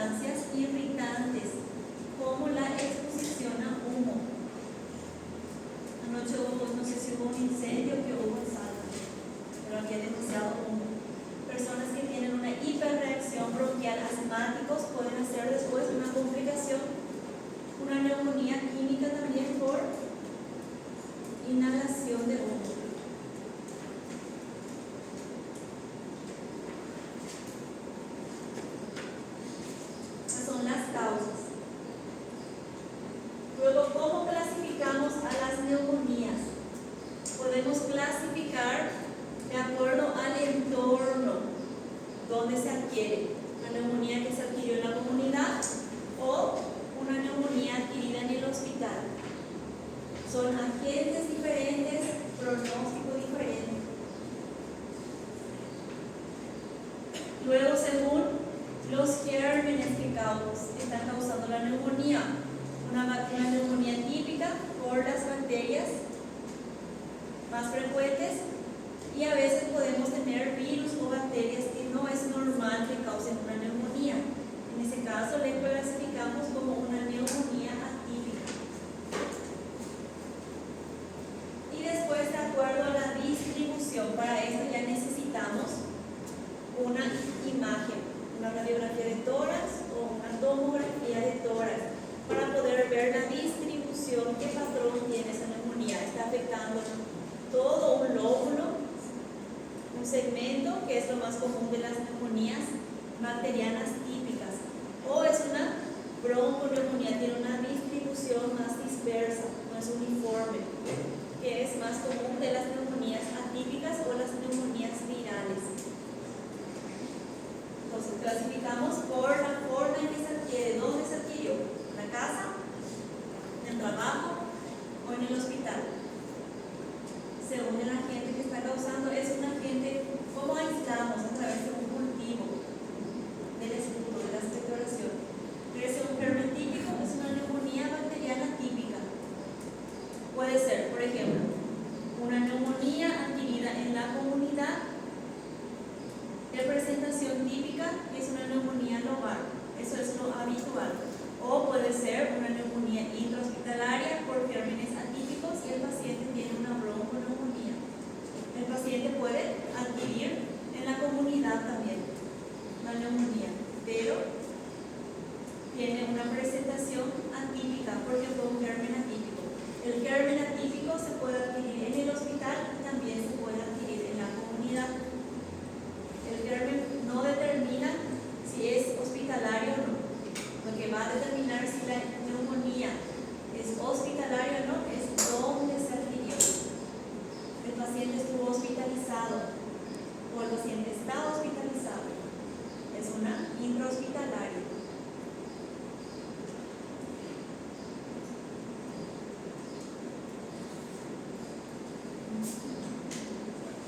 sustancias irritantes, como la exposición a humo. Anoche no sé si hubo un incendio que hubo en Salta, pero aquí hay demasiado humo. Personas que tienen una hiperreacción bronquial, asmáticos, pueden hacer después una complicación, una neumonía química también por inhalación de humo. Esas son las causas. Luego, ¿cómo clasificamos a las neumonías? Podemos clasificar de acuerdo al entorno donde se adquiere. Una neumonía que se adquirió en la comunidad o una neumonía adquirida en el hospital. Son agentes diferentes, pronóstico diferente. Luego, según los gérmenes que están causando la neumonía, una neumonía típica por las bacterias más frecuentes, y a veces podemos tener virus o bacterias que no es normal que causen una neumonía. En ese caso le clasificamos como una neumonía atípica. Y después, de acuerdo a la distribución, para esto ya necesitamos una imagen, una radiografía de tórax o una tomografía de tórax, para poder ver la distribución, qué patrón tiene esa neumonía. Está afectando todo un lóbulo, un segmento, que es lo más común de las neumonías bacterianas típicas, o es una bronconeumonía, tiene una distribución más dispersa, no es uniforme, que es más común de las neumonías atípicas o las neumonías virales. Entonces clasificamos por la forma en que se adquiere. ¿Dónde se adquirió? ¿En la casa? ¿En el trabajo? ¿O en el hospital? Según el agente que está causando, es un agente. ¿Cómo aislamos? A través de un cultivo del esputo, de la expectoración. Crece un germen típico, es una neumonía bacteriana típica. Puede ser, por ejemplo, una neumonía adquirida en la comunidad de presentación típica, que es una neumonía lobar. Eso es lo habitual. O puede ser una neumonía intrahospitalaria por gérmenes atípicos y el paciente tiene una bronconeumonía. El paciente puede adquirir en la comunidad también una neumonía, pero tiene una presentación atípica porque fue un germen atípico. El germen atípico se puede adquirir en el hospital y también se puede adquirir en la comunidad. El germen no determina si es hospitalario o no. Lo que va a determinar si la neumonía es hospitalaria o no es dónde se adquirió. El paciente estuvo hospitalizado o el paciente está hospitalizado. Es una intrahospitalaria.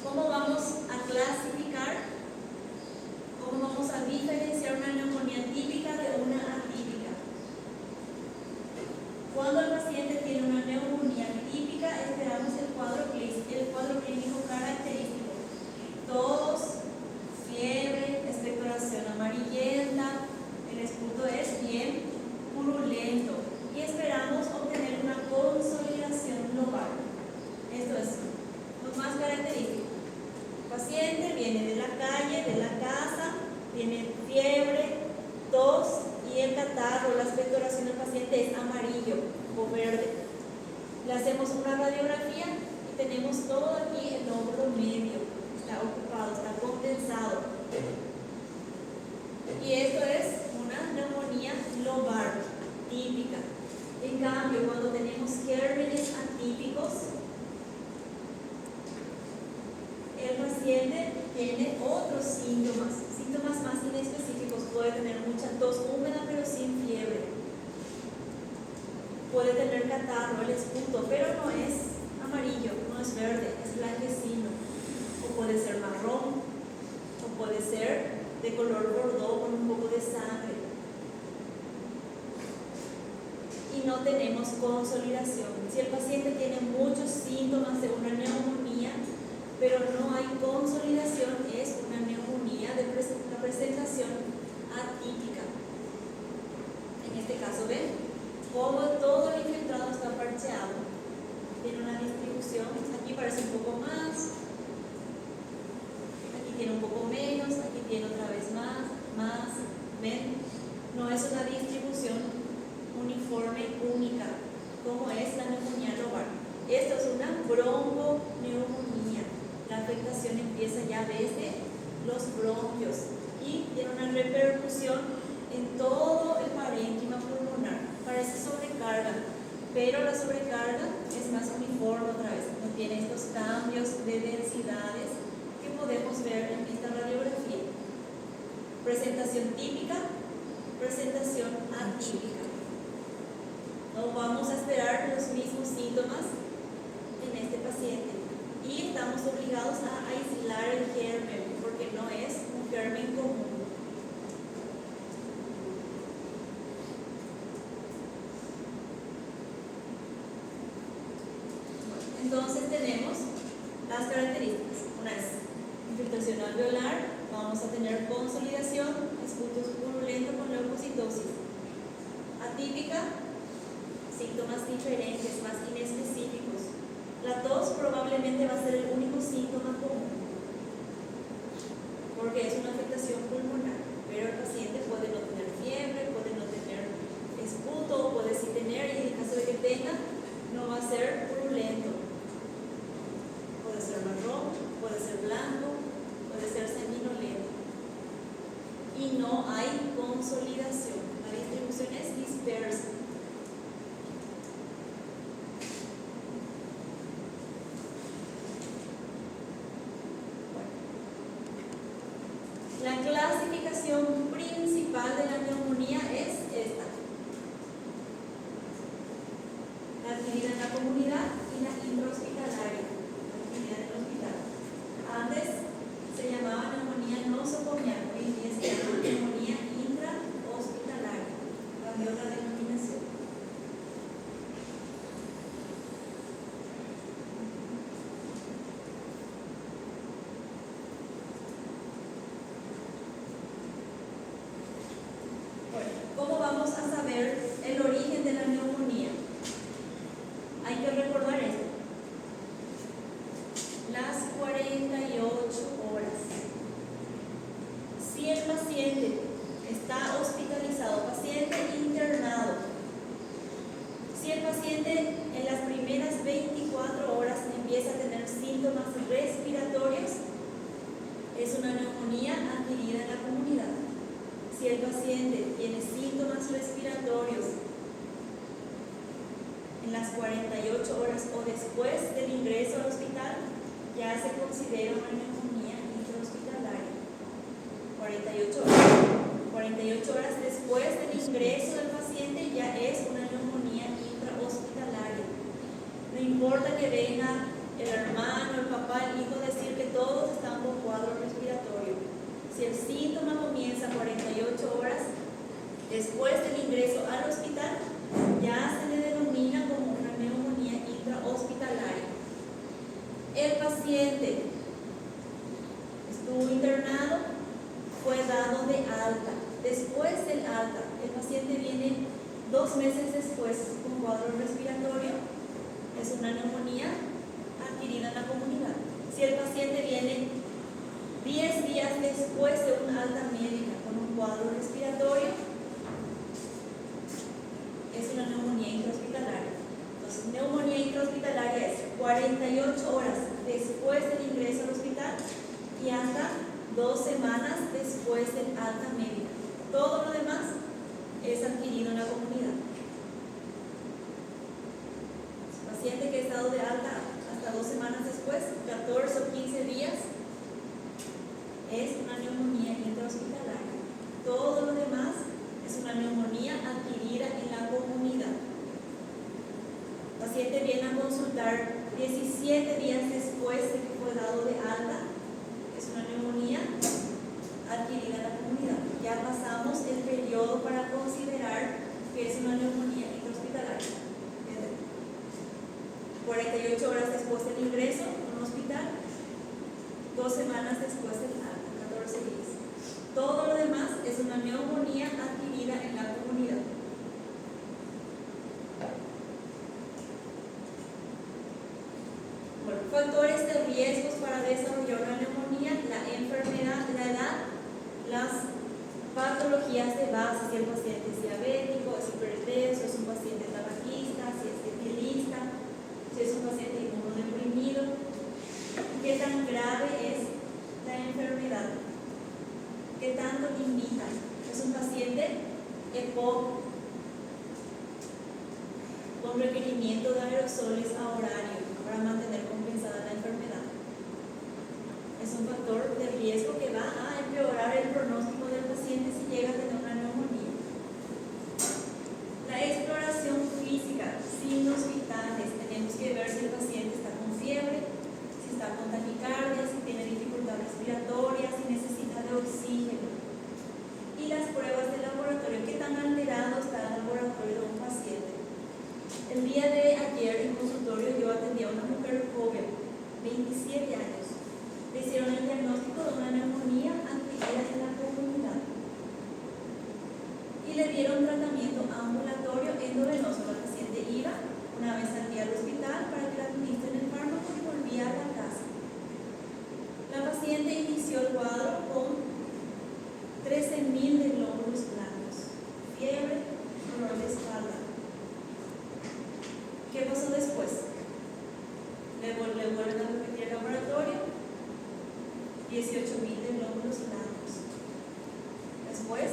¿Cómo vamos a clasificar? ¿Cómo vamos a diferenciar una neumonía típica de una atípica? Cuando el paciente tiene una neumonía típica, esperamos el cuadro clínico característico. Tos, fiebre, expectoración amarillenta, el esputo es bien purulento y esperamos obtener una consolidación lobar. Esto es lo más característico. El paciente viene de la calle, de la casa, tiene fiebre, tos y el catarro, la expectoración del paciente es amarillo o verde. Le hacemos una radiografía y tenemos todo aquí el lóbulo medio, está ocupado, está condensado. Y esto es una neumonía lobar típica. En cambio, cuando tenemos gérmenes atípicos, el paciente tiene otros síntomas más inespecíficos. Puede tener mucha tos húmeda pero sin fiebre. Puede tener catarro, el esputo, pero no es amarillo, no es verde, es blanquecino. O puede ser marrón, o puede ser de color bordó con un poco de sangre. Y no tenemos consolidación. Si el paciente tiene muchos síntomas de una neumonía, pero no hay consolidación, es una neumonía de la presentación atípica. parece un poco más, aquí tiene un poco menos, aquí tiene otra vez más, ¿ven? No es una distribución uniforme única, como es la neumonía lobar. Esto es una bronconeumonía. La afectación empieza ya desde los bronquios y tiene una repercusión en todo el parénquima pulmonar. Parece sobrecarga, pero la sobrecarga es más uniforme otra vez. No tiene estos cambios de densidades que podemos ver en esta radiografía. Presentación típica, presentación atípica. No vamos a esperar los mismos síntomas en este paciente y estamos obligados a aislar el germen porque no es un germen común. Entonces tenemos las características. Una es infiltración alveolar, vamos a tener consolidación, esputo purulento con leucocitosis. Atípica, síntomas diferentes, más inespecíficos. La tos probablemente va a ser el único síntoma común, porque es una afectación pulmonar, pero el paciente puede no tener fiebre, puede no tener esputo, puede sí tener, y en el caso de que tenga, no va a ser purulento. Puede ser marrón, puede ser blanco, puede ser seminolento. Y no hay consolidación, la distribución es dispersa. La clasificación principal de la neumonía es esta: la adquirida en la comunidad y la intrahospitalaria, la adquirida en el hospital. Antes se llamaba neumonía nosocomial, hoy en día se llama neumonía intrahospitalaria, cambió la denominación. ¿Cómo vamos a saber el origen de la neumonía? Hay que recordar esto: las 48 horas. Si el paciente está hospitalizado, paciente internado, si el paciente en las primeras 24 horas empieza a tener síntomas respiratorios, es una neumonía adquirida en la comunidad. Si el paciente tiene síntomas respiratorios en las 48 horas o después del ingreso al hospital, ya se considera una neumonía intrahospitalaria. 48 horas después del ingreso del paciente ya es una neumonía intrahospitalaria. No importa que venga el hermano, el papá, el hijo, decir que todos están con cuadro respiratorio. Si el síntoma comienza 48 horas después del ingreso al hospital, ya se le denomina como una neumonía intrahospitalaria. El paciente estuvo internado, fue dado de alta. Después del alta, el paciente viene 2 meses después con cuadro respiratorio, es una neumonía adquirida en la comunidad. Si el paciente viene 10 días después de una alta médica con un cuadro respiratorio, es una neumonía intrahospitalaria. Entonces, neumonía intrahospitalaria es 48 horas después del ingreso al hospital y hasta 2 semanas después del alta médica. Todo lo demás es adquirido en la comunidad. El paciente que ha estado de alta hasta 2 semanas después, 14 o 15 días, es una neumonía intrahospitalaria. Todo lo demás es una neumonía adquirida en la comunidad. El paciente viene a consultar 17 días después de que fue dado de alta, es una neumonía adquirida en la comunidad. Ya pasamos el periodo para considerar que es una neumonía intrahospitalaria. 48 horas después del ingreso a un hospital, 2 semanas después del alta, 14 días. Todo lo demás es una neumonía adquirida en la comunidad. Bueno, Factores de riesgos para desarrollar una neumonía: la enfermedad, la edad, las patologías de base, si el paciente es diabético, es hipertenso, es un paciente tabaquista, si es etilista, si es un paciente inmunodeprimido, qué tan grave es la enfermedad, qué tanto limita, es un paciente EPOC con requerimiento de aerosoles a horario para mantener compensada la enfermedad. Es un factor de riesgo que va a empeorar el pronóstico del paciente si llega a tener una neumonía. La exploración física, signos vitales, tenemos que ver si el paciente está con fiebre, si está con taquicardia, si tiene dificultad respiratoria, si necesita de oxígeno. Y las pruebas de laboratorio, qué tan alterado está el laboratorio de un paciente. El día de ayer en consultorio yo atendí a una mujer joven, 27 años. Le hicieron el diagnóstico de una neumonía adquirida en la comunidad y le dieron tratamiento ambulatorio endovenoso. La paciente iba una vez al día al hospital para que la administren el fármaco y volvía a la casa. La paciente inició el cuadro con 13.000 de glóbulos blancos, fiebre, dolor de espalda. ¿Qué pasó después? Le vuelven a repetir el laboratorio, 18.000 de glóbulos blancos. Después,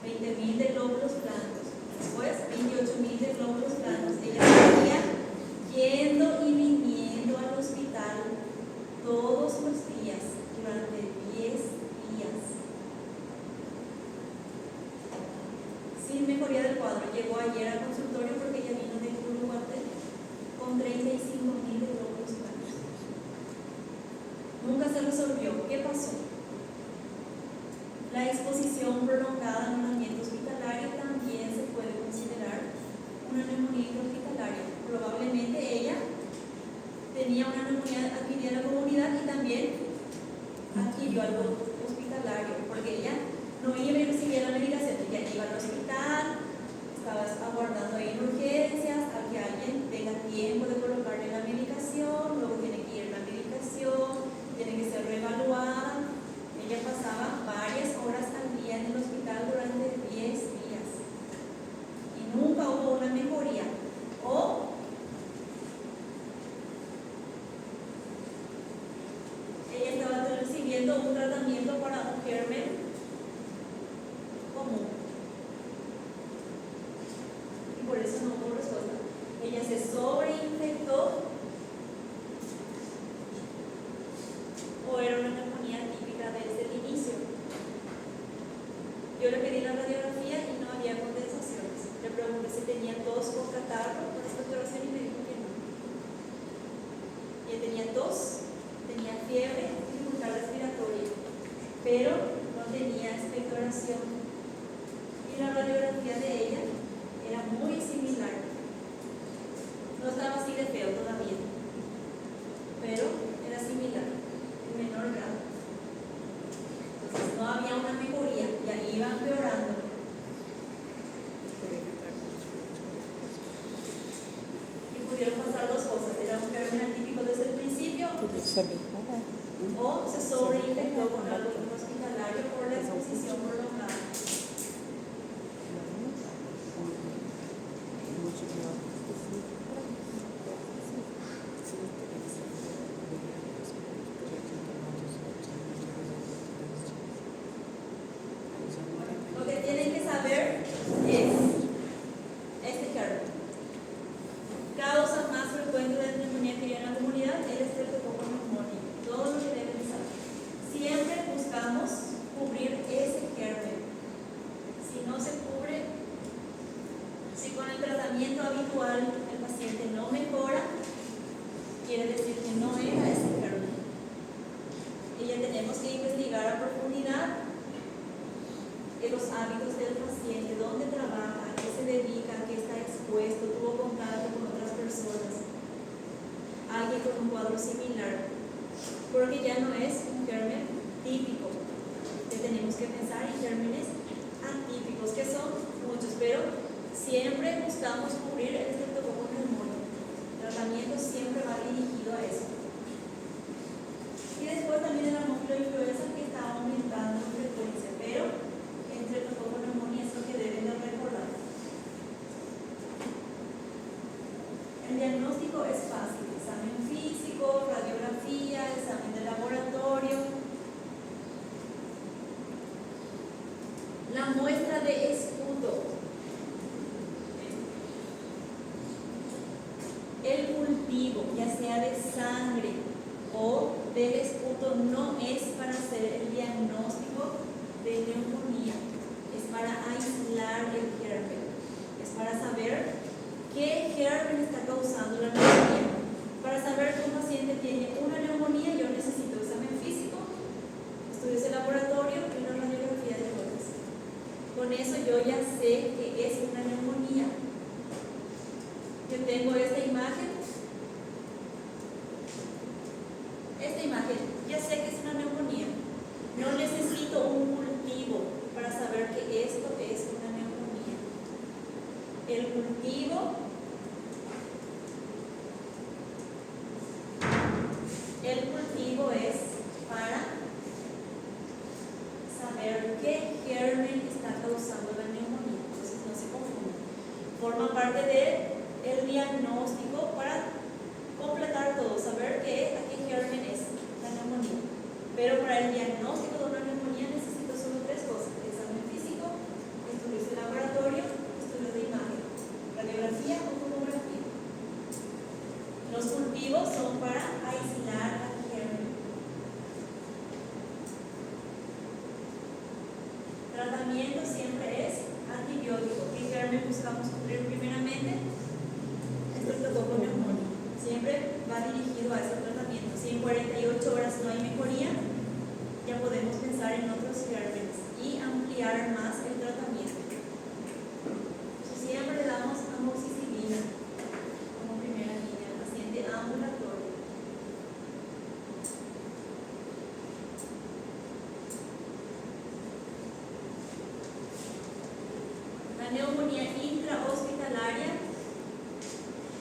20.000 de glóbulos blancos. Después, 28.000 de glóbulos blancos. Ella seguía yendo y viniendo al hospital todos los días durante 10 días. Sin mejoría del cuadro. Llegó ayer al consultorio porque ella vino de Uruguay con 35.000 de glóbulos blancos. Nunca se resolvió. ¿Qué pasó? La exposición prolongada en un ambiente hospitalario también se puede considerar una neumonía hospitalaria. Probablemente ella tenía una neumonía adquirida en la comunidad y también adquirió algo hospitalario, porque ella no iba y recibía la medicación, ella iba al hospital, estaba aguardando ahí en urgencias a que alguien tenga tiempo de colocarle la medicación, luego tiene que ir la medicación, tiene que ser reevaluada. Ella pasaba varias horas al día en el hospital durante 10 días y nunca hubo una mejoría. O ella estaba recibiendo un tratamiento para un germen común y por eso no hubo respuesta. Ella se sobreinfectó o era una neumonía típica desde el inicio. Yo le pedí la radiografía y no había condensaciones. Le pregunté si tenía tos o catarro con expectoración y me dijo que no. Ella tenía tos, tenía fiebre, dificultad respiratoria, pero no tenía expectoración. Y la radiografía de ella era muy similar. No estaba así de feo todavía, pero era similar. Menor grado. Entonces no había una mejoría, ya iba empeorando. Y pudieron pasar dos cosas: era un germen atípico desde el principio o se sobreinfectó con algo hospitalario por la exposición prolongada. Lo que tienen que saber es este germen. Causa más frecuente de neumonía que hay en la comunidad es el estreptococcus pneumoniae. Todo lo que deben saber. Siempre buscamos cubrir ese germen. Si no se cubre, si con el tratamiento habitual el paciente no mejora, quiere decir que no era ese germen. Y ya tenemos que investigar a profundidad los hábitos del paciente, dónde trabaja, a qué se dedica, a qué está expuesto, tuvo contacto con otras personas, alguien con un cuadro similar, porque ya no es un germen típico. Ya tenemos que pensar en gérmenes atípicos, que son muchos, pero siempre buscamos cubrir el estreptococcus pneumoniae. El tratamiento siempre va dirigido a eso. del esputo no es para hacer el diagnóstico de neumonía, es para aislar el germen, es para saber qué germen está causando la neumonía. Para saber que un paciente tiene una neumonía, yo necesito examen físico, estudios de laboratorio y una radiografía de gotas. Con eso yo ya sé que es una neumonía. Yo tengo esta imagen, ya sé que es una neumonía. No necesito un cultivo para saber que esto es una neumonía. El cultivo es para saber qué germen está causando la neumonía. Entonces no se confunda. Forma parte del diagnóstico para completar todo, saber a qué germen es la neumonía. Pero para el diagnóstico de una neumonía necesito solo tres cosas: examen físico, estudios de laboratorio, estudios de imagen, radiografía o tomografía. Los cultivos son para aislar al germen. Tratamiento siempre es antibiótico. ¿Qué germen buscamos cubrir primeramente? Estreptococcus pneumoniae. Siempre va dirigido a ese tratamiento. Si en 48 horas no hay mejoría, ya podemos pensar en otros gérmenes y ampliar más el tratamiento. Siempre le damos amoxicilina como primera línea al paciente ambulatorio. La neumonía intrahospitalaria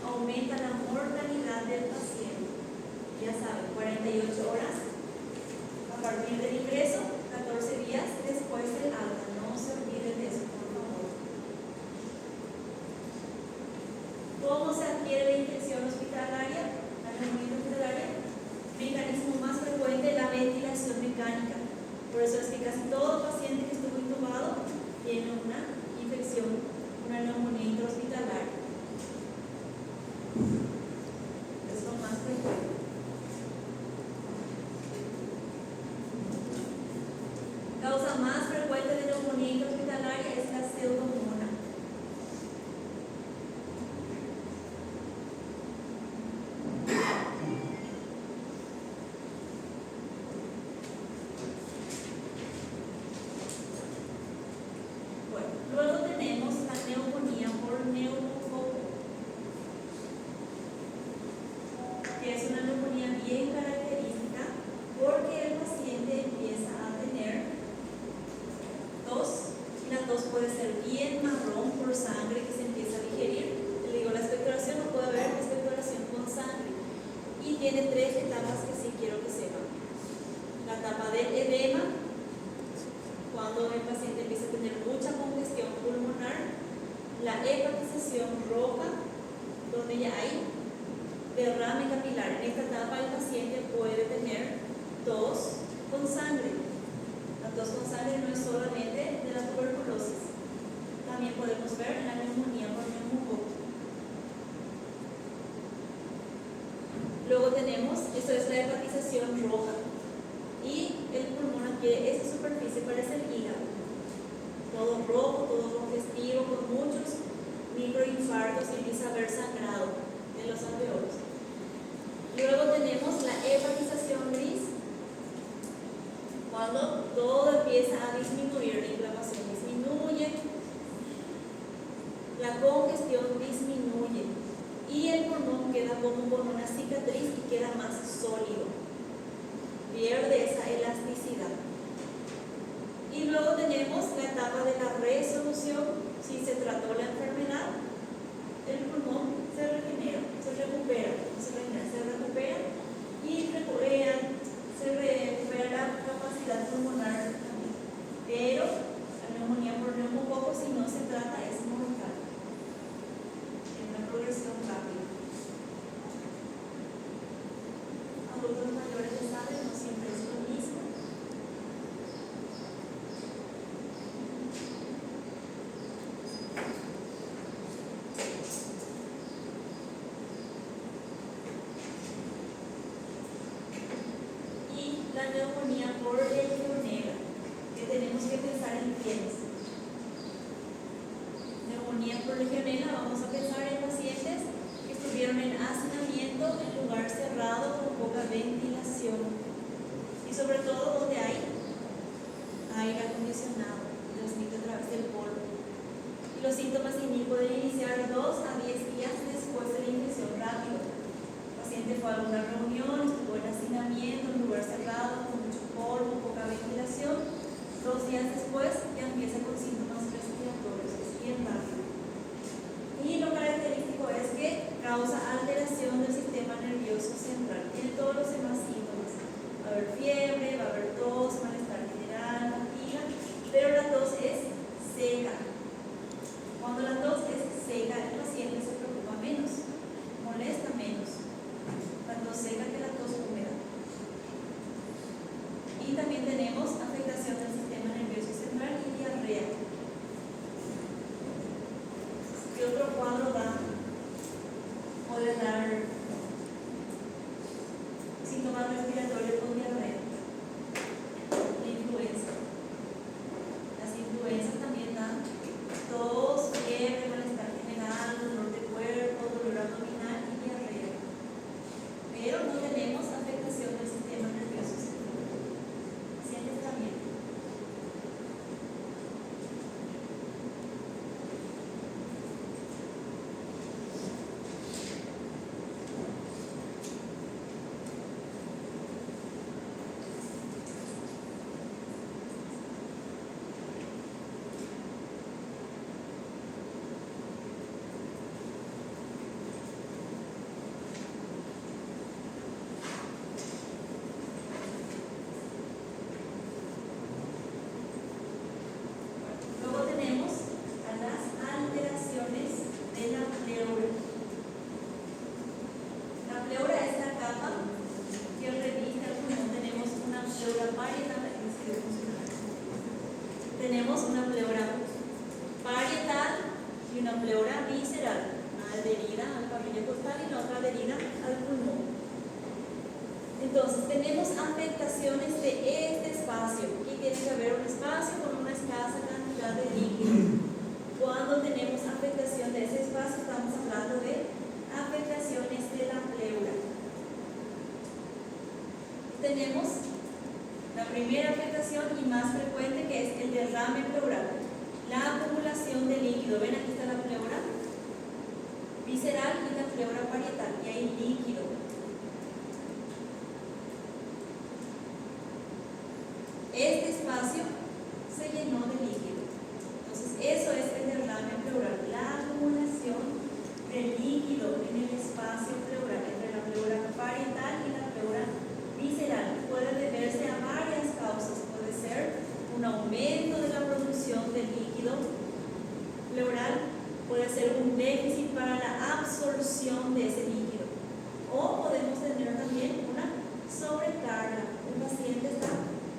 aumenta la mortalidad del paciente. Ya saben, 48 horas a partir del ingreso, 14 días después del alta. No se olviden de eso, por favor. ¿Cómo se adquiere la infección hospitalaria? La neumonía hospitalaria. Mecanismo más frecuente, la ventilación mecánica. Por eso es que casi todo paciente que estuvo intubado tiene una infección, una neumonía intrahospitalaria. Es lo más frecuente. Causa más frecuente de neumonía intrahospitalaria es la pseudomonas. Bueno, luego tenemos la neumonía por neumococo, que es una neumonía bien característica porque el paciente empieza a tener tos, y la tos puede ser bien marrón por sangre que se empieza a digerir. Le digo, la expectoración no puede haber expectoración con sangre, y tiene tres etapas que sí quiero que sepan. La etapa del edema, cuando el paciente empieza a tener mucha congestión pulmonar. La hepatización roja, donde ya hay derrame capilar. En esta etapa el paciente puede tener tos con sangre. La tos con sangre no es solamente de la tuberculosis, también podemos ver la neumonía por neumococo. Luego tenemos, esto es la hepatización roja, y el pulmón adquiere esa superficie, parece el hígado, todo rojo, todo congestivo, con muchos microinfartos, y empieza a haber sangrado en los alveolos. Luego tenemos la hepatización gris, cuando todo empieza a disminuir, la inflamación disminuye, la congestión disminuye y el pulmón queda como con una cicatriz y queda más sólido, pierde esa elasticidad. Y luego tenemos la etapa de la resolución. Si se trató la enfermedad, el pulmón se regenera, se recupera y se recupera la capacidad pulmonar también. Pero la neumonía por neumococo, si no se trata, es mortal. Es una progresión rápida. Adultos mayores ya saben, no siempre es lo mismo. la neumonía por legionela, que tenemos que pensar en quiénes. Neumonía por legionela, vamos a pensar en pacientes que estuvieron en hacinamiento en lugar cerrado con poca ventilación y sobre todo donde hay aire acondicionado, transmite a través del polvo. Y los síntomas pueden iniciar 2 a 10 días después de la infección rápido. El paciente fue a alguna reunión, estuvo en hacinamiento en lugar cerrado con mucho polvo, poca ventilación. 2 días después ya empieza con síntomas respiratorios, es bien rápido. Y lo característico es que causa alteración del sistema nervioso central. Tiene todos los demás síntomas. Va a haber fiebre, va a haber tos, malestar general, fatiga, pero la tos es seca. Cuando la tos es seca, el paciente se preocupa menos, molesta menos. La tos seca que la tos húmeda. Y también tenemos afectación del sistema nervioso central y diarrea. ¿Qué otro cuadro da? Puede dar síntomas respiratorios con diarrea. La influenza. Las influencias también dan tos, fiebre, malestar general, dolor de cuerpo, dolor abdominal y diarrea. Pero no tenemos afectación del sistema nervioso central. ¿Sientes también? Luego tenemos a las alteraciones de la pleura. La pleura es la capa que reviste el pulmón. Tenemos una pleura parietal. Tenemos una pleura parietal y una pleura visceral. Una adherida al cabello costal y la otra adherida al pulmón. Entonces tenemos afectaciones de este espacio. Aquí tiene que haber un espacio con una escasa cantidad de líquido. Cuando tenemos afectación de ese espacio, estamos hablando de afectaciones de la pleura. Tenemos la primera afectación y más frecuente, que es el derrame pleural. La acumulación de líquido. Ven, aquí está la pleura visceral y la pleura parietal. Y hay líquido. Este espacio se llenó de líquido. Entonces, eso es el derrame pleural, la acumulación de líquido en el espacio pleural, entre la pleura parietal y la pleura visceral. Puede deberse a varias causas. Puede ser un aumento de la producción de líquido pleural, puede ser un déficit para la absorción de ese líquido, o podemos tener también una sobrecarga. Un paciente está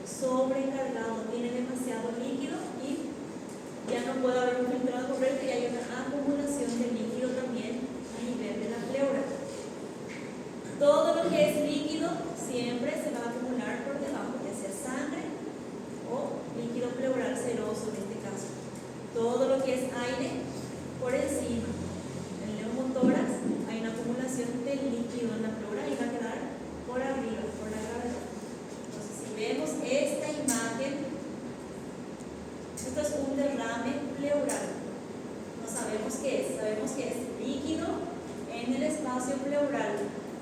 sobrecargado, tiene demasiado líquido y ya no puede haber un filtrado correcto y hay una acumulación de líquido también a nivel de la pleura. Todo lo que es líquido siempre se va a acumular por debajo, ya sea sangre o líquido pleural seroso en este caso. Todo lo que es aire por encima. En el neumotórax hay una acumulación de líquido en la pleura y va a quedar por arriba, por la gravedad. Entonces, si vemos esta imagen, esto es un derrame pleural. No sabemos qué es. Sabemos que es líquido en el espacio pleural.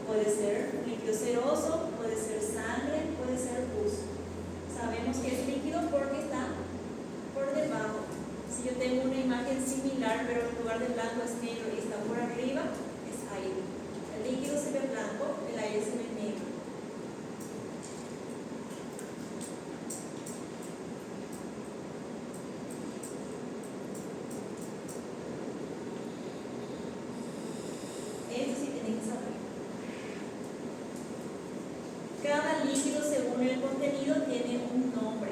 Puede ser líquido seroso, puede ser sangre, puede ser pus. Sabemos que es líquido porque está por debajo. Si yo tengo una imagen similar, pero en lugar de blanco es negro y está por arriba, es aire. El líquido se ve blanco, el aire se ve negro. Eso sí tienen que saber. Cada líquido, según el contenido, tiene un nombre.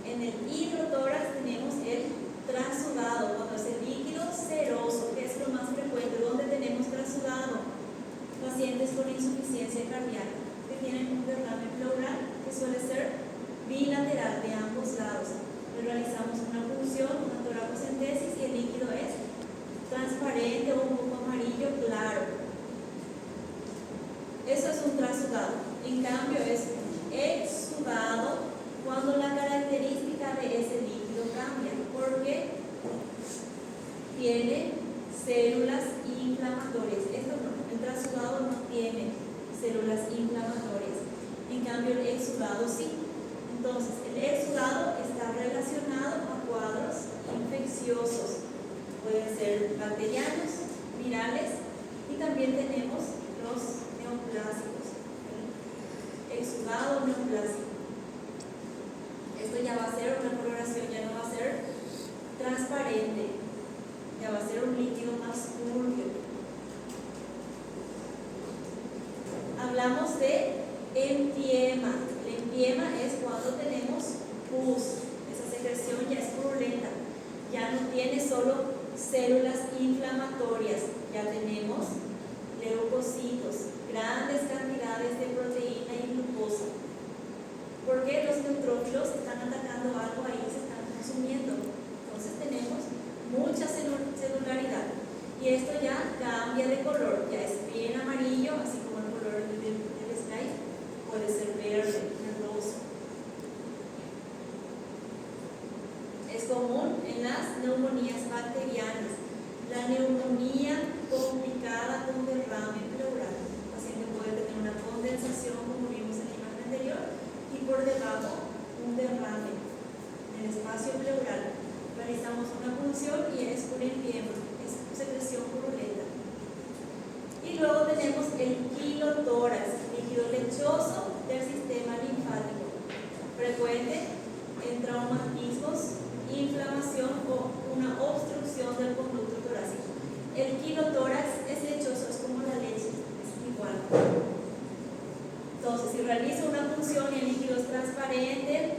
En el hidrotórax tenemos el transudado, cuando es el líquido seroso, que es lo más frecuente. ¿Dónde tenemos transudado? Pacientes con insuficiencia cardíaca. que tienen un derrame pleural que suele ser bilateral de ambos lados. Realizamos una punción, una toracocentesis y el líquido es transparente o un poco amarillo claro. Eso es un transudado. En cambio es exudado cuando la característica de ese líquido cambia, porque tiene células inflamatorias. Esto no, el transudado no tiene células inflamatorias. En cambio el exudado sí. Entonces, el exudado está relacionado a cuadros infecciosos. Pueden ser bacterianos, virales y también tenemos los neoplásicos. Exudado neoplásico. Esto ya va a ser una coloración, ya no va a ser transparente, ya va a ser un líquido más turbio. Hablamos de empiema. El empiema es cuando tenemos pus. Esa secreción ya es purulenta, ya no tiene solo células inflamatorias, ya tenemos leucocitos, grandes cantidades de proteína y glucosa. Porque los neutrófilos están atacando algo ahí, se están consumiendo. Entonces tenemos mucha celularidad. Y esto ya cambia de color, ya es bien amarillo, así como el color del slide, puede ser verde, verdoso. Es común en las neumonías bacterianas. La neumonía complicada con derrame pleural. El paciente puede tener una condensación, como vimos en la imagen anterior, y por debajo un derrame en el espacio pleural. Realizamos una punción y es un empiema, es secreción purulenta. Y luego tenemos el quilotórax, líquido lechoso del sistema linfático, frecuente en traumatismos, inflamación o una obstrucción del conducto torácico. El quilotórax es lechoso, es como la leche, es igual. Entonces, si realizo una punción y el líquido es transparente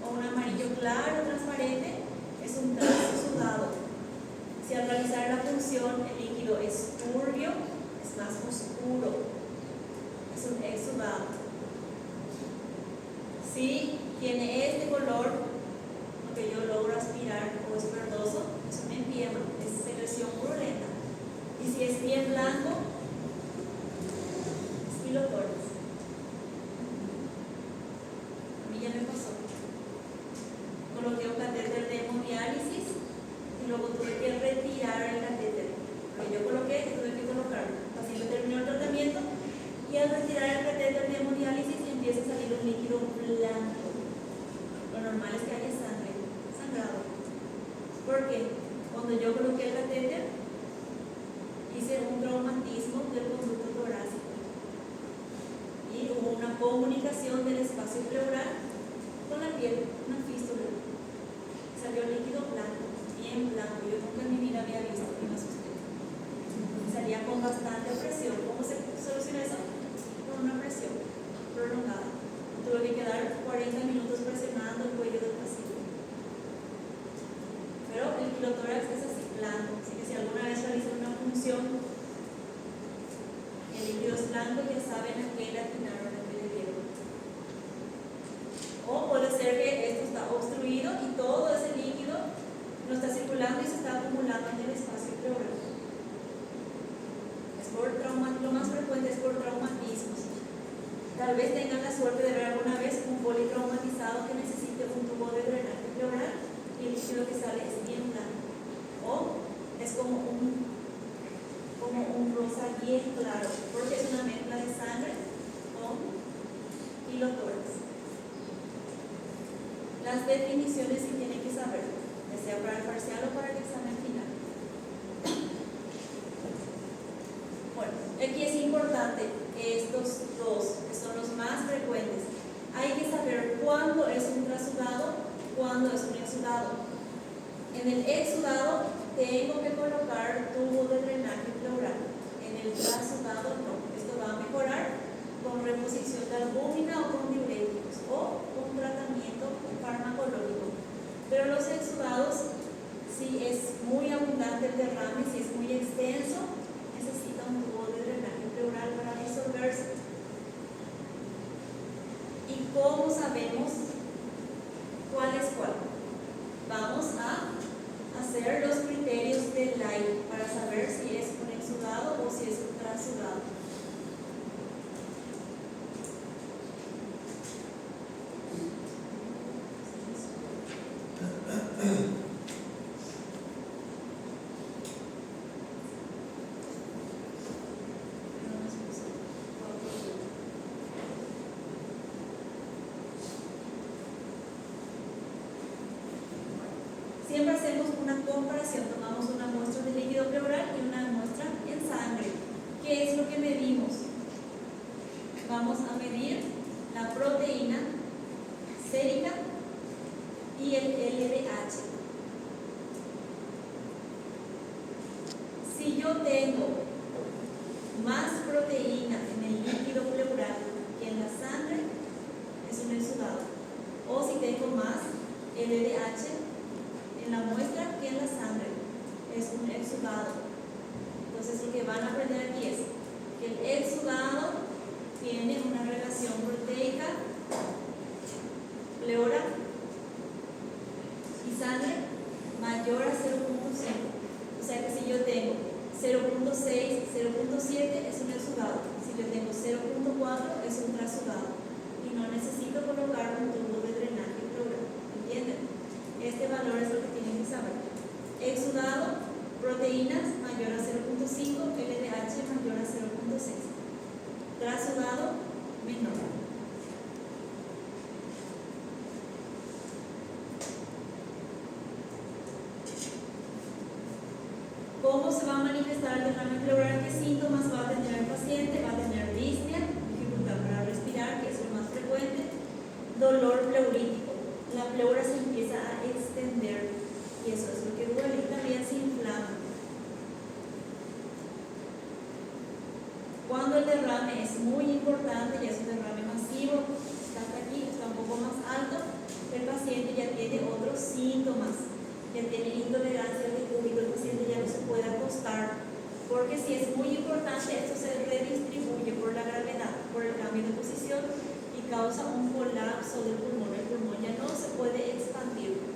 o un amarillo claro transparente, es un transudado. Si al realizar la punción el líquido es turbio, es más oscuro, es un exudado. Si tiene este color, lo que yo logro aspirar o es verdoso, es un empiema, es secreción purulenta. Y si es bien blanco, es quilotórax. A mí ya me pasó. Coloqué un catéter de hemodiálisis y luego tuve que retirar el catéter. Porque yo coloqué, tuve que colocarlo. El paciente terminó el tratamiento y al retirar el catéter de hemodiálisis empieza a salir un líquido blanco. Lo normal es que haya sangre, sangrado. ¿Por qué? Cuando yo coloqué el catéter, hice un traumatismo del conducto torácico y hubo una comunicación del espacio pleural con la piel, una fístula. Salió líquido blanco, bien blanco. Yo nunca en mi vida había visto y me asusté. Salía con bastante presión. ¿Cómo se soluciona eso? Con una presión prolongada. Tuve que quedar 40 minutos presionando el cuello del paciente. Pero el quilotórax es así, blanco. Así que si alguna vez realizan una punción, el líquido es blanco, ya saben a qué le atinaron, a qué le dieron. O puede ser que esto está obstruido y todo ese líquido no está circulando y se está acumulando en el espacio pleural. Es por trauma, lo más frecuente es por traumatismos. Tal vez tengan la suerte de ver alguna vez un politraumatizado que necesite un tubo de drenaje pleural y el líquido que sale es bien blanco. O es como un rosa bien claro, porque es una mezcla de sangre con quilotórax. Las definiciones sí tienen que saber, ya sea para el parcial o para el examen final. Bueno, aquí es importante que estos dos, que son los más frecuentes, hay que saber cuándo es un transudado, cuándo es un exudado. En el exudado tengo que colocar tubo de drenaje pleural. En el transudado no. Esto va a mejorar con reposición de albúmina o con diuréticos o con tratamiento farmacológico. Pero los exudados, si es muy abundante el derrame, si es muy extenso, necesita un tubo de drenaje pleural para disolverse. ¿Cómo sabemos cuál es cuál? Vamos a hacer los criterios de Light para saber si es un exudado o si es un transudado. Siempre hacemos una comparación, tomamos una muestra de líquido pleural y una muestra en sangre. ¿Qué es lo que medimos? Vamos a medir la proteína sérica y el LDH. Si yo tengo más proteína en el líquido pleural que en la sangre, es un exudado. O si tengo más LDH en la muestra que en la sangre, es un exudado. Entonces lo que van a aprender aquí es que el exudado tiene una relación proteica, pleura y sangre mayor a 0.5. O sea que si yo tengo 0.6, 0.7 es un exudado. Si yo tengo 0.4 es un transudado. Y no necesito colocar un tubo de drenaje pleural. ¿Entienden? Este valor es lo que tienen que saber. Exudado, proteínas mayor a 0.5, LDH mayor a 0.6. Transudado, menor. ¿Cómo se va a manifestar el derrame pleural? ¿Qué síntomas va a tener el paciente? Va a tener disnea, dificultad para respirar, que es lo más frecuente, dolor pleurítico. La pleura se empieza a extender y eso es lo que duele y también se inflama. Cuando el derrame es muy importante, ya es un derrame masivo, está hasta aquí, está un poco más alto, el paciente ya tiene otros síntomas, ya tiene intolerancia al decúbito, el paciente ya no se puede acostar, porque si es muy importante, esto se redistribuye por la gravedad, por el cambio de posición y causa un colapso del pulmón. El pulmón ya no se puede expandir.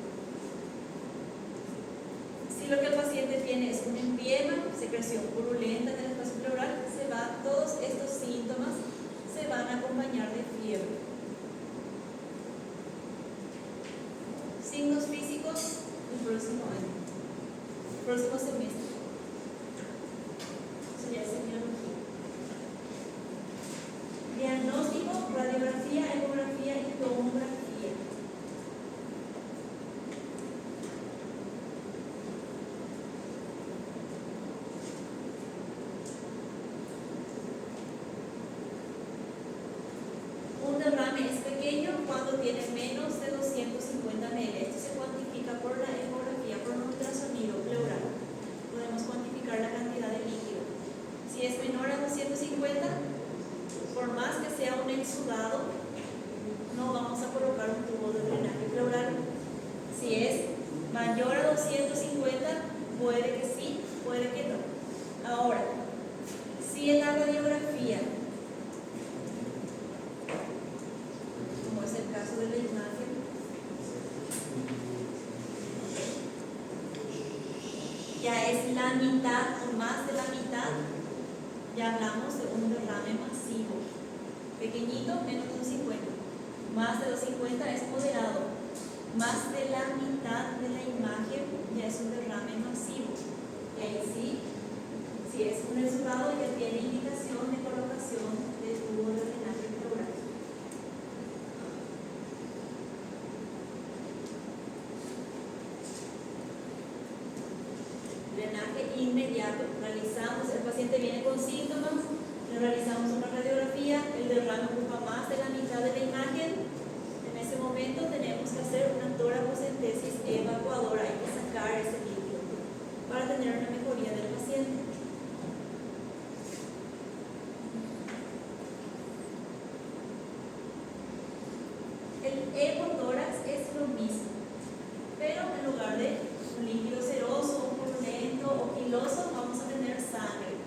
Si lo que el paciente tiene es un empiema, secreción purulenta en el espacio pleural, todos estos síntomas se van a acompañar de fiebre. Signos físicos el próximo año, el próximo semestre. Eso ya es semiología. Diagnóstico, radiografía, ecografía y tomografía. Es pequeño cuando tiene menos de 250 ml. Esto se cuantifica por la ecografía, por un ultrasonido pleural. Podemos cuantificar la cantidad de líquido. Si es menor a 250, por más que sea un exudado, no vamos a colocar un tubo de drenaje pleural. Si es mayor a 250, puede que sí, puede que no. Ahora, si en la radiografía, de la imagen, ya es la mitad o más de la mitad, ya hablamos de un derrame masivo. Pequeñito, menos de 250. Más de 250 es moderado. Más de la mitad de la imagen ya es un derrame masivo. Y ahí sí, si es un exudado, ya tiene indicación de colocación de tubo de drenaje pleural. Drenaje inmediato. Realizamos, el paciente viene con síntomas, le realizamos una radiografía, el derrame ocupa más de la mitad de la imagen. En ese momento tenemos que hacer una toracocentesis evacuadora, hay que sacar ese líquido para tener una mejoría del paciente. El ecotórax es lo mismo, pero en lugar de un líquido seroso, purulento o quiloso, vamos a tener sangre.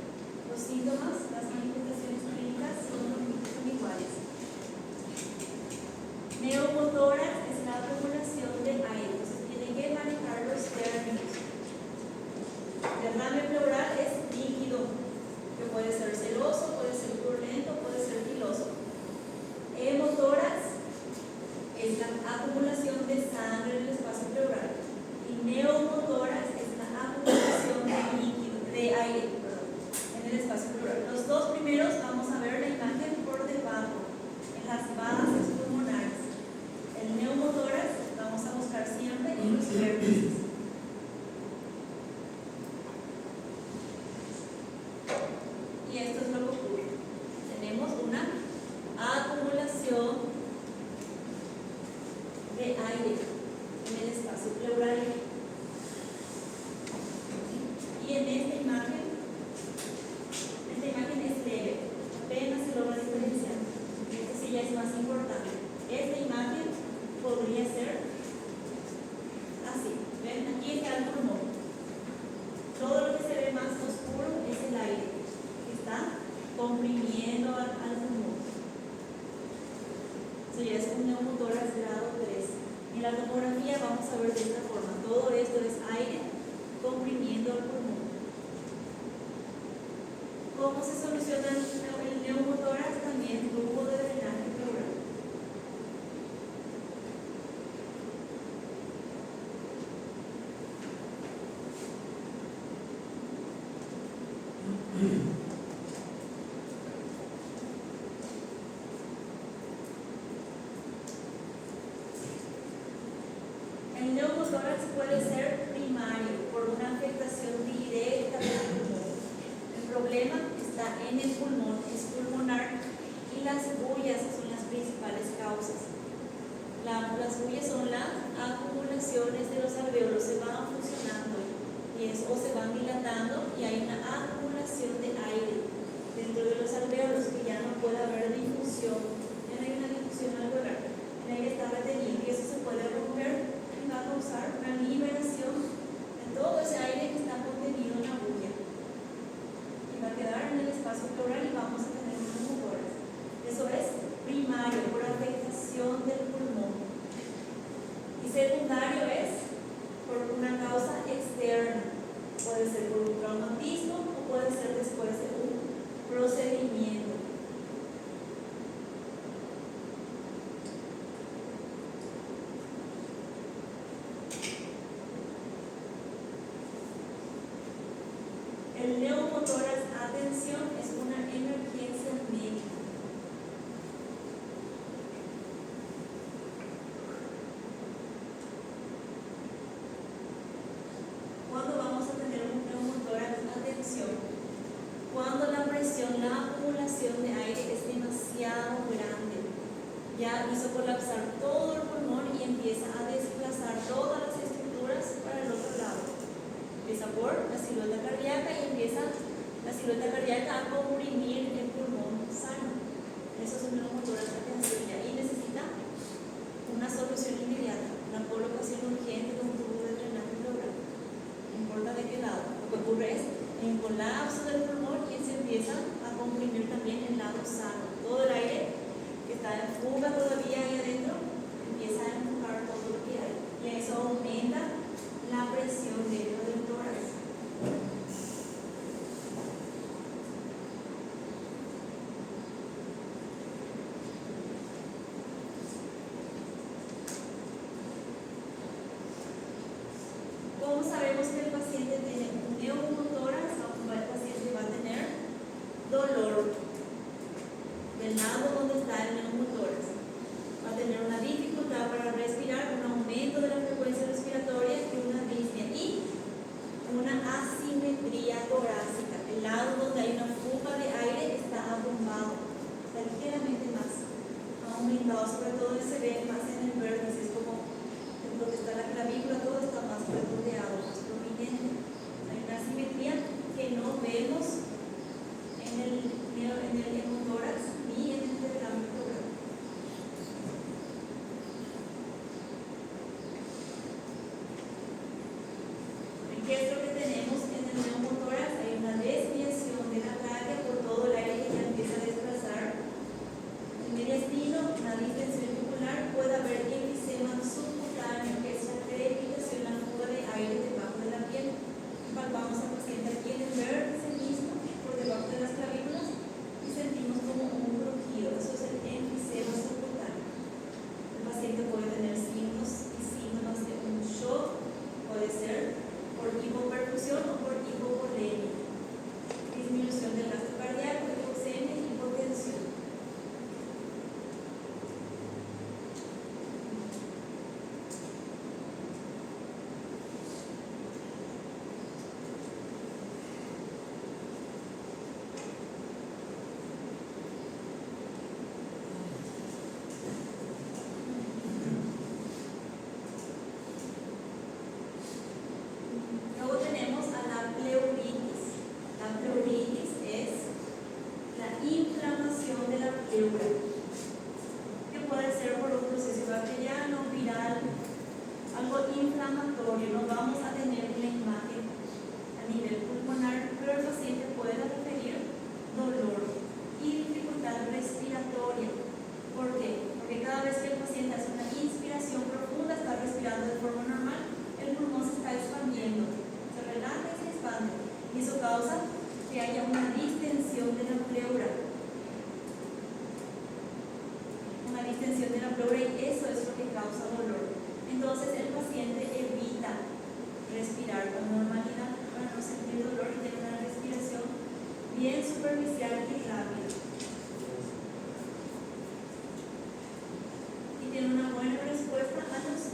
Los síntomas, las manifestaciones clínicas son iguales. una acumulación de aire en el espacio pleural. Y en esta imagen es leve, apenas se logra diferenciar. Esto sí ya es más importante. Esta imagen podría ser así. ¿Ven? Aquí está el pulmón. Todo lo que se ve más oscuro es el aire que está comprimiendo al pulmón. Eso ya es un neumotórax grado 3. En la tomografía vamos a ver de esta forma. Todo esto es aire comprimiendo al pulmón. ¿Cómo se soluciona el neumotórax? También tubo de drenaje pleural. El neumotórax puede ser primario por una afectación directa del pulmón. El problema está en el pulmón, es pulmonar, y las bullas son las principales causas. Las bullas son las acumulaciones de los alvéolos, se van fusionando o se van dilatando y hay una acumulación de aire dentro de los alvéolos que ya no puede haber difusión. Ya no hay una difusión alveolar, el aire está retenido y eso se puede romper y va a causar una liberación de todo ese aire que está contenido en la bulla. Va a quedar en el espacio pleural y vamos a tener un neumotórax. Eso es primario, por afectación del pulmón. Y secundario es por una causa externa. Puede ser por un traumatismo o puede ser después de un procedimiento. El neumotórax, atención, es una emergencia médica. ¿Cuándo vamos a tener un neumotórax? Atención. Cuando la presión, la acumulación de aire es demasiado grande. Ya hizo colapsar todo el pulmón y empieza a desplazar todas las estructuras para el otro lado. Empieza por la silueta cardíaca y empieza la silueta cardíaca a comprimir el pulmón sano. Eso es un neumotórax de atención ya y necesita una solución inmediata, una colocación urgente de un tubo de drenaje pleural. No importa de qué lado. Lo que ocurre es un colapso del pulmón y se empieza a comprimir también el lado sano. Todo el aire que está en fuga todavía ahí adentro empieza a empujar todo lo que hay y eso aumenta la presión dentro del tórax. ¿Cómo sabemos que el paciente tiene un neumotórax? El paciente va a tener dolor del lado donde está el neumotórax. Va a tener una dificultad para respirar, un aumento de la frecuencia respiratoria y una disnea y una asimetría torácica. El lado donde hay una fuga de aire está abombado, está ligeramente más aumentado, sobre todo se ve más en el vértice, es como donde está la clavícula, todo está más redondeado, más prominente. Hay una asimetría que no vemos en el neumotórax ni en el derrame pleural. ¿Qué es lo que tenemos en el neumotórax? Hay una desviación de la tráquea por todo el aire que ya empieza a desplazar. El mediastino, una distensión yugular, puede haber enfisema subcutáneo, que es la crepitación, la fuga de aire distensión de la pleura y eso es lo que causa dolor. Entonces el paciente evita respirar con normalidad para no sentir dolor y tener una respiración bien superficial y rápida. Y tiene una buena respuesta a los